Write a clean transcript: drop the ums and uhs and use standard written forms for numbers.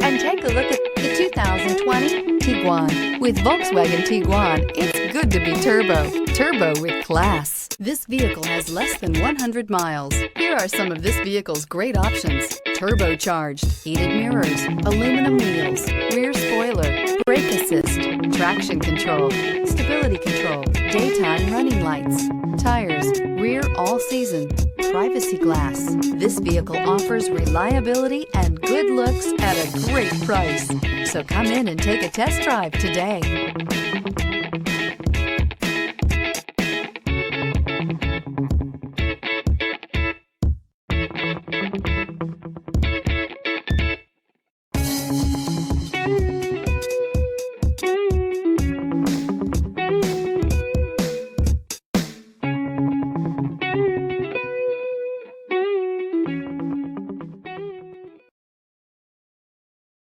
and take a look at the 2020 Tiguan. With Volkswagen Tiguan, it's good to be turbo. Turbo with class. This vehicle has less than 100 miles. Here are some of this vehicle's great options: turbocharged, heated mirrors, aluminum wheels, rear spoiler, brake assist, traction control, stability control, daytime running lights, tires, rear all-season, privacy glass. This vehicle offers reliability and good looks at a great price. So come in and take a test drive today.